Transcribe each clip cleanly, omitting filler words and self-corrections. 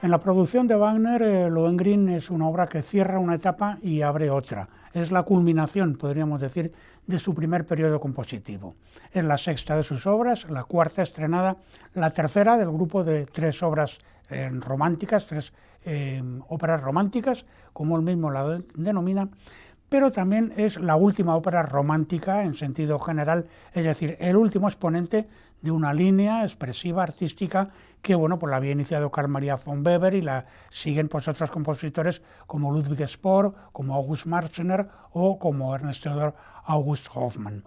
En la producción de Wagner, Lohengrin es una obra que cierra una etapa y abre otra. Es la culminación, podríamos decir, de su primer periodo compositivo. Es la sexta de sus obras, la cuarta estrenada, la tercera del grupo de tres obras románticas, tres óperas románticas, como él mismo la denomina, pero también es la última ópera romántica en sentido general, es decir, el último exponente de una línea expresiva, artística, que bueno, pues la había iniciado Carl Maria von Weber y la siguen pues otros compositores como Ludwig Spohr, como August Marchner o como Ernst Theodor August Hoffmann.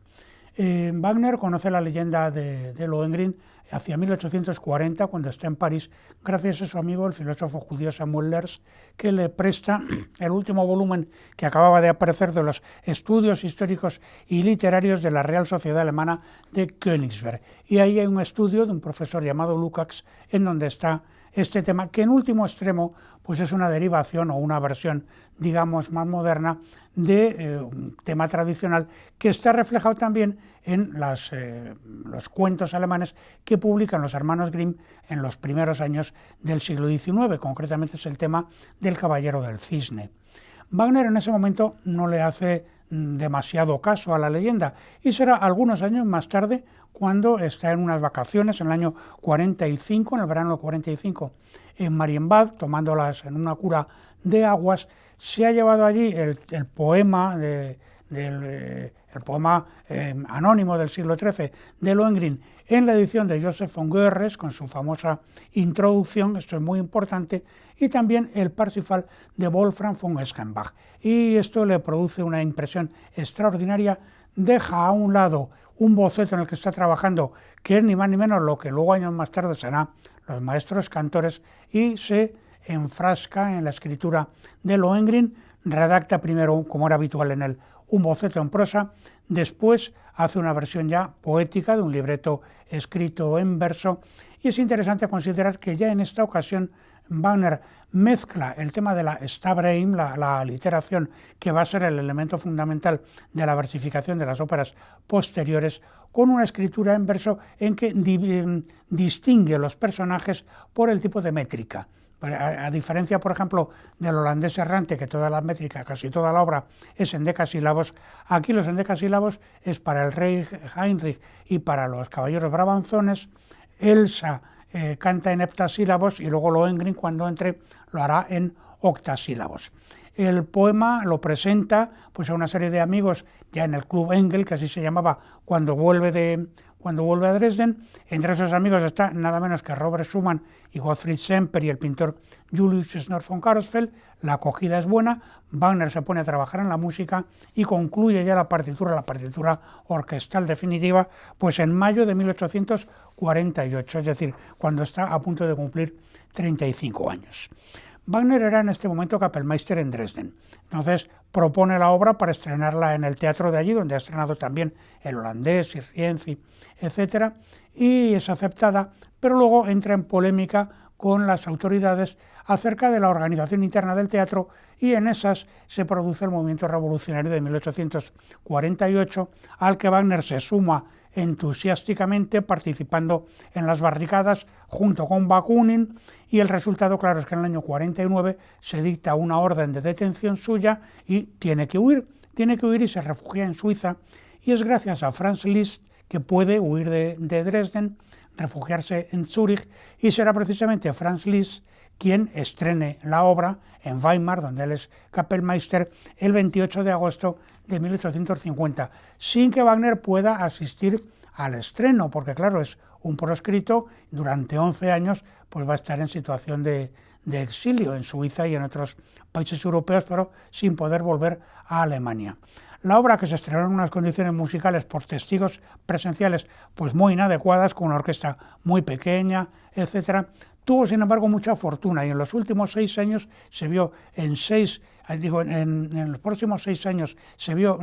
Wagner conoce la leyenda de Lohengrin hacia 1840, cuando está en París, gracias a su amigo, el filósofo judío Samuel Lerch, que le presta el último volumen que acababa de aparecer de los estudios históricos y literarios de la Real Sociedad Alemana de Königsberg. Y ahí hay un estudio de un profesor llamado Lukács, en donde está este tema, que en último extremo pues es una derivación o una versión, digamos, más moderna de un tema tradicional que está reflejado también en los cuentos alemanes que publican los hermanos Grimm en los primeros años del siglo XIX, concretamente es el tema del Caballero del Cisne. Wagner en ese momento no le hace demasiado caso a la leyenda y será algunos años más tarde cuando está en unas vacaciones en el año 45, en el verano del 45, en Marienbad, tomándolas en una cura de aguas, se ha llevado allí el poema el poema anónimo del siglo XIII de Lohengrin en la edición de Joseph von Goerres con su famosa introducción, esto es muy importante, y también el Parsifal de Wolfram von Eschenbach. Y esto le produce una impresión extraordinaria, deja a un lado un boceto en el que está trabajando, que es ni más ni menos lo que luego años más tarde será los maestros cantores, y se enfrasca en la escritura de Lohengrin, redacta primero, como era habitual en él, un boceto en prosa, después hace una versión ya poética de un libreto escrito en verso, y es interesante considerar que ya en esta ocasión Wagner mezcla el tema de la Stabreim, la aliteración, que va a ser el elemento fundamental de la versificación de las óperas posteriores, con una escritura en verso en que distingue los personajes por el tipo de métrica. A diferencia, por ejemplo, del holandés errante, que toda la métrica, casi toda la obra es en decasílabos, aquí los endecasílabos es para el rey Heinrich y para los caballeros brabanzones. Elsa canta en heptasílabos y luego Lohengrin, cuando entre, lo hará en octasílabos. El poema lo presenta pues a una serie de amigos ya en el Club Engel, que así se llamaba, cuando vuelve a Dresden. Entre esos amigos está nada menos que Robert Schumann y Gottfried Semper y el pintor Julius Schnorr von Karlsfeld. La acogida es buena, Wagner se pone a trabajar en la música y concluye ya la partitura orquestal definitiva, pues en mayo de 1848, es decir, cuando está a punto de cumplir 35 años. Wagner era en este momento Kapellmeister en Dresden, entonces propone la obra para estrenarla en el teatro de allí, donde ha estrenado también el holandés y Rienzi, etc., y es aceptada, pero luego entra en polémica con las autoridades acerca de la organización interna del teatro, y en esas se produce el movimiento revolucionario de 1848, al que Wagner se suma entusiásticamente, participando en las barricadas junto con Bakunin, y el resultado, claro, es que en el año 49 se dicta una orden de detención suya y tiene que huir y se refugia en Suiza, y es gracias a Franz Liszt que puede huir de Dresden, refugiarse en Zúrich, y será precisamente Franz Liszt quien estrene la obra en Weimar, donde él es Kapellmeister, el 28 de agosto de 1850, sin que Wagner pueda asistir al estreno, porque claro, es un proscrito, durante 11 años pues va a estar en situación de exilio en Suiza y en otros países europeos, pero sin poder volver a Alemania. La obra, que se estrenó en unas condiciones musicales por testigos presenciales pues muy inadecuadas, con una orquesta muy pequeña, etc., tuvo sin embargo mucha fortuna, y en los últimos 6 años se vio en 6 digo, en los próximos 6 años se vio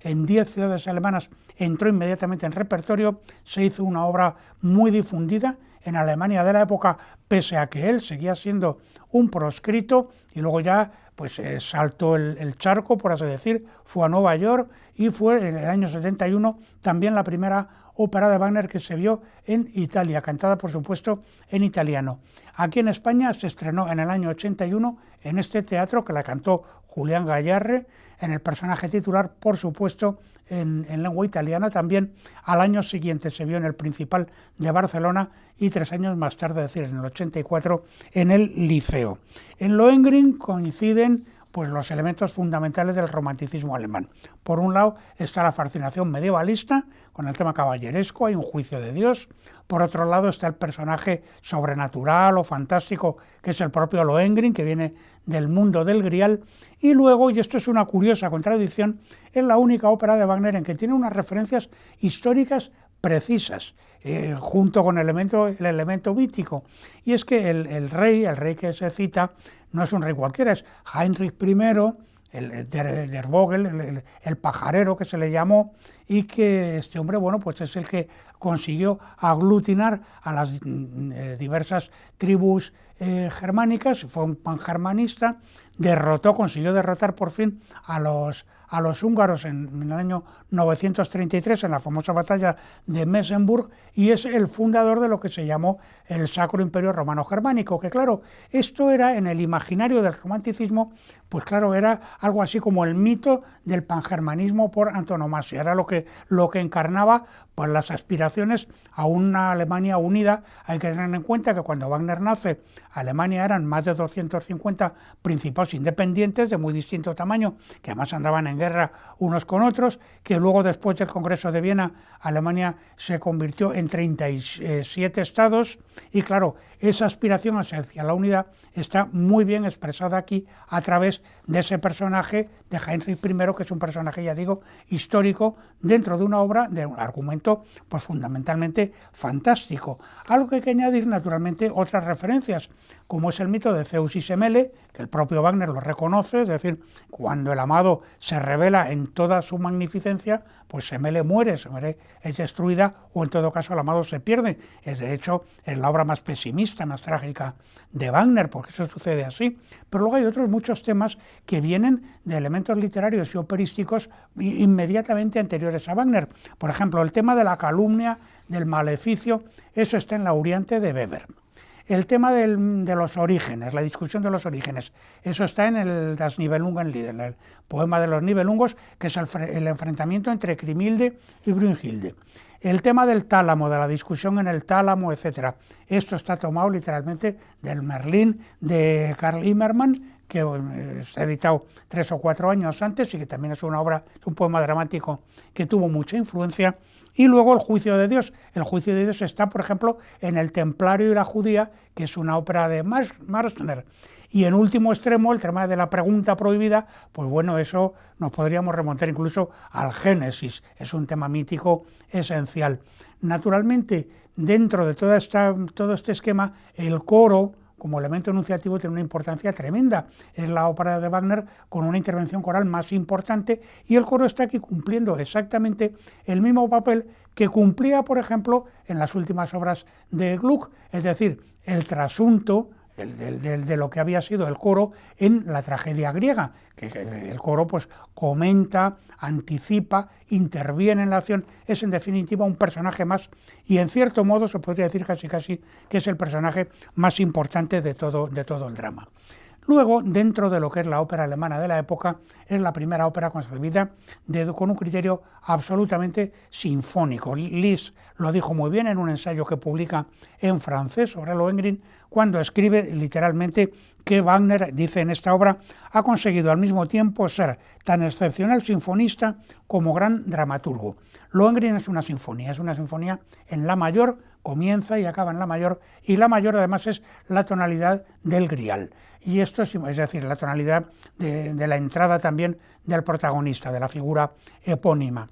en 10 ciudades alemanas, entró inmediatamente en repertorio, se hizo una obra muy difundida en Alemania de la época, pese a que él seguía siendo un proscrito, y luego ya pues saltó el charco, por así decir, fue a Nueva York, y fue en el año 71 también la primera ópera de Wagner que se vio en Italia, cantada por supuesto en italiano. Aquí en España se estrenó en el año 81 en este teatro, que la cantó Julián Gayarre, en el personaje titular, por supuesto, en lengua italiana. También al año siguiente se vio en el Principal de Barcelona, y 3 años más tarde, es decir, en el 84, en el Liceo. En Lohengrin coinciden pues los elementos fundamentales del romanticismo alemán. Por un lado está la fascinación medievalista con el tema caballeresco, hay un juicio de Dios. Por otro lado está el personaje sobrenatural o fantástico, que es el propio Lohengrin, que viene del mundo del Grial. Y luego, y esto es una curiosa contradicción, es la única ópera de Wagner en que tiene unas referencias históricas precisas, junto con el elemento mítico. Y es que el rey que se cita, no es un rey cualquiera, es Heinrich I, der Vogel, el pajarero que se le llamó, y que este hombre, bueno, pues es el que consiguió aglutinar a las diversas tribus germánicas, fue un pangermanista, consiguió derrotar por fin a los húngaros en el año 933, en la famosa batalla de Messenburg, y es el fundador de lo que se llamó el Sacro Imperio Romano Germánico, que claro, esto era en el imaginario del romanticismo, pues claro, era algo así como el mito del pangermanismo por antonomasia, era lo que encarnaba pues las aspiraciones a una Alemania unida. Hay que tener en cuenta que cuando Wagner nace, Alemania eran más de 250 principados independientes de muy distinto tamaño, que además andaban en guerra unos con otros, que luego después del Congreso de Viena, Alemania se convirtió en 37 estados, y claro, esa aspiración hacia la unidad está muy bien expresada aquí a través de ese personaje de Heinrich I, que es un personaje, ya digo, histórico, dentro de una obra de un argumento pues fundamentalmente fantástico. Algo que hay que añadir, naturalmente, otras referencias, como es el mito de Zeus y Semele, que el propio Wagner lo reconoce, es decir, cuando el amado se revela en toda su magnificencia, pues Semele muere, Semele es destruida, o en todo caso el amado se pierde. Es de hecho es la obra más pesimista, más trágica de Wagner, porque eso sucede así. Pero luego hay otros muchos temas que vienen de elementos literarios y operísticos inmediatamente anteriores a Wagner. Por ejemplo, el tema de la calumnia, del maleficio, eso está en la Uriante de Weber. El tema de los orígenes, la discusión de los orígenes, eso está en el Das Nibelungenlied, en el poema de los Nibelungos, que es el enfrentamiento entre Kriemhilde y Brünnhilde. El tema del tálamo, de la discusión en el tálamo, etc. Esto está tomado literalmente del Merlín de Karl Immermann, que se ha editado 3 o 4 años antes, y que también es una obra, es un poema dramático que tuvo mucha influencia. Y luego el Juicio de Dios. El Juicio de Dios está, por ejemplo, en El Templario y la Judía, que es una ópera de Marschner. Y en último extremo, el tema de la pregunta prohibida, pues bueno, eso nos podríamos remontar incluso al Génesis. Es un tema mítico esencial. Naturalmente, dentro de todo este esquema, el coro, como elemento enunciativo, tiene una importancia tremenda. Es la ópera de Wagner con una intervención coral más importante, y el coro está aquí cumpliendo exactamente el mismo papel que cumplía, por ejemplo, en las últimas obras de Gluck, es decir, el trasunto de lo que había sido el coro en la tragedia griega, que el coro pues comenta, anticipa, interviene en la acción, es en definitiva un personaje más, y en cierto modo se podría decir casi que es el personaje más importante de todo el drama. Luego, dentro de lo que es la ópera alemana de la época, es la primera ópera concebida con un criterio absolutamente sinfónico. Liszt lo dijo muy bien en un ensayo que publica en francés sobre Lohengrin, cuando escribe literalmente que Wagner, dice en esta obra, ha conseguido al mismo tiempo ser tan excepcional sinfonista como gran dramaturgo. Lohengrin es una sinfonía en la mayor, comienza y acaba en la mayor, y la mayor además es la tonalidad del Grial. Y esto es decir, la tonalidad de la entrada también del protagonista, de la figura epónima.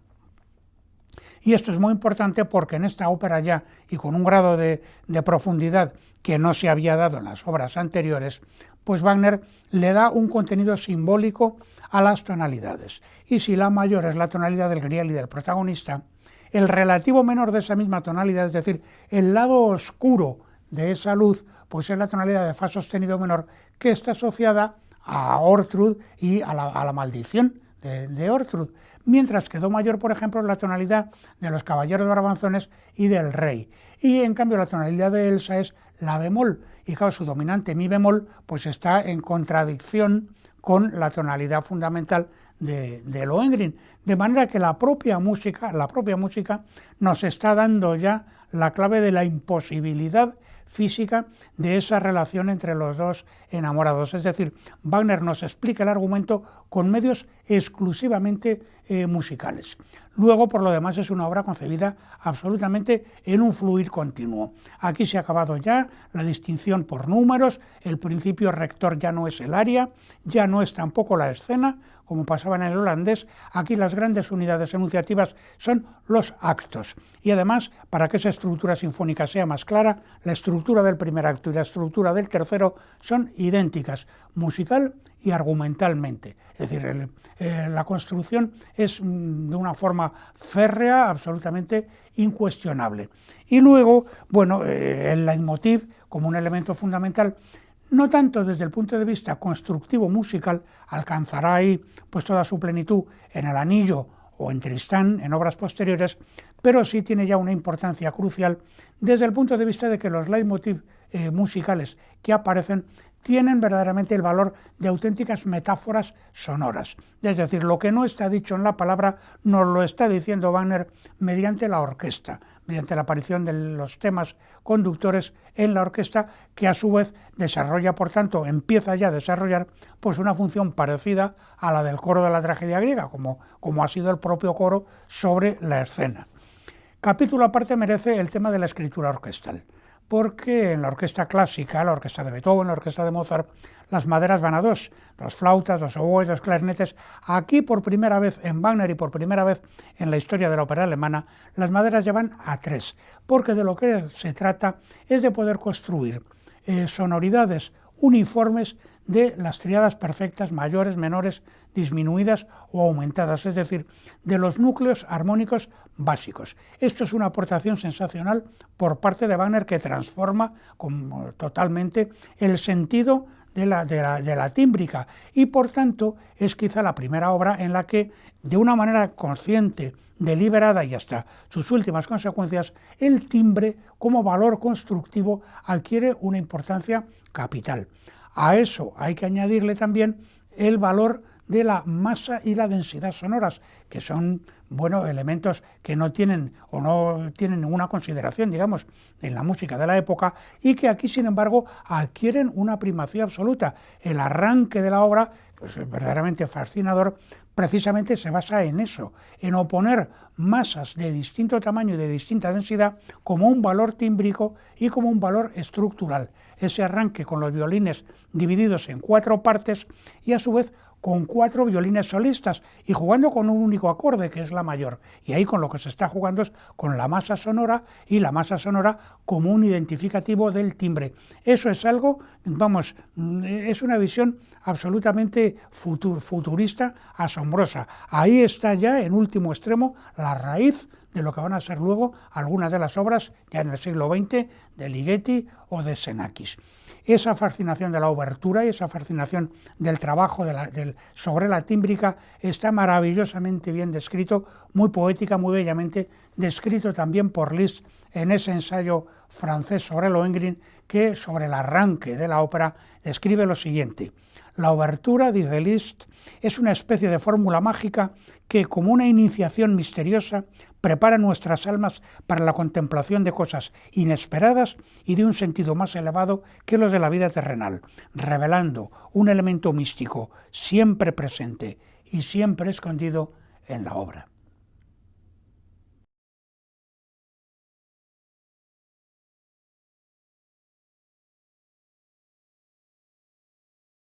Y esto es muy importante porque en esta ópera ya, y con un grado de profundidad que no se había dado en las obras anteriores, pues Wagner le da un contenido simbólico a las tonalidades. Y si la mayor es la tonalidad del grial y del protagonista, el relativo menor de esa misma tonalidad, es decir, el lado oscuro de esa luz, pues es la tonalidad de fa sostenido menor, que está asociada a Ortrud y a la maldición de Ortrud, mientras que do mayor, por ejemplo, es la tonalidad de los caballeros brabanzones y del rey. Y en cambio la tonalidad de Elsa es la bemol, y claro, su dominante mi bemol pues está en contradicción con la tonalidad fundamental de Lohengrin, de manera que la propia música nos está dando ya la clave de la imposibilidad física de esa relación entre los dos enamorados. Es decir, Wagner nos explica el argumento con medios exclusivamente musicales. Luego, por lo demás, es una obra concebida absolutamente en un fluir continuo. Aquí se ha acabado ya la distinción por números, el principio rector ya no es el aria, ya no es tampoco la escena, como pasaba en el holandés. Aquí las grandes unidades enunciativas son los actos. Y además, para que esa estructura sinfónica sea más clara, la estructura del primer acto y la estructura del tercero son idénticas, musical y argumentalmente. Es decir, la construcción es de una forma férrea, absolutamente incuestionable. Y luego, bueno, el leitmotiv como un elemento fundamental, no tanto desde el punto de vista constructivo musical, alcanzará ahí pues toda su plenitud en El Anillo o en Tristán, en obras posteriores, pero sí tiene ya una importancia crucial desde el punto de vista de que los leitmotiv musicales que aparecen tienen verdaderamente el valor de auténticas metáforas sonoras. Es decir, lo que no está dicho en la palabra nos lo está diciendo Wagner mediante la orquesta, mediante la aparición de los temas conductores en la orquesta, que a su vez desarrolla, por tanto, empieza ya a desarrollar pues una función parecida a la del coro de la tragedia griega, como ha sido el propio coro sobre la escena. Capítulo aparte merece el tema de la escritura orquestal, porque en la orquesta clásica, la orquesta de Beethoven, la orquesta de Mozart, las maderas van a dos, las flautas, los oboes, los clarinetes. Aquí por primera vez en Wagner y por primera vez en la historia de la ópera alemana, las maderas ya van a tres, porque de lo que se trata es de poder construir sonoridades uniformes de las tríadas perfectas, mayores, menores, disminuidas o aumentadas, es decir, de los núcleos armónicos básicos. Esto es una aportación sensacional por parte de Wagner, que transforma totalmente el sentido de la tímbrica, y por tanto es quizá la primera obra en la que, de una manera consciente, deliberada y hasta sus últimas consecuencias, el timbre como valor constructivo adquiere una importancia capital. A eso hay que añadirle también el valor de la masa y la densidad sonoras, que son elementos que no tienen ninguna consideración, digamos, en la música de la época, y que aquí, sin embargo, adquieren una primacía absoluta. El arranque de la obra, pues verdaderamente fascinador, precisamente se basa en eso, en oponer masas de distinto tamaño y de distinta densidad como un valor tímbrico y como un valor estructural. Ese arranque con los violines divididos en 4 partes y a su vez con 4 violines solistas y jugando con un único acorde, que es la mayor. Y ahí con lo que se está jugando es con la masa sonora, y la masa sonora como un identificativo del timbre. Eso es algo, es una visión absolutamente futurista, asombrosa. Ahí está ya, en último extremo, la raíz de lo que van a ser luego algunas de las obras ya en el siglo XX de Ligeti o de Xenakis. Esa fascinación de la obertura y esa fascinación del trabajo sobre la tímbrica está maravillosamente bien descrito, muy poética, muy bellamente descrito también por Liszt en ese ensayo francés sobre Lohengrin, que sobre el arranque de la ópera describe lo siguiente: la obertura, dice Liszt, es una especie de fórmula mágica que, como una iniciación misteriosa, prepara nuestras almas para la contemplación de cosas inesperadas y de un sentido más elevado que los de la vida terrenal, revelando un elemento místico siempre presente y siempre escondido en la obra.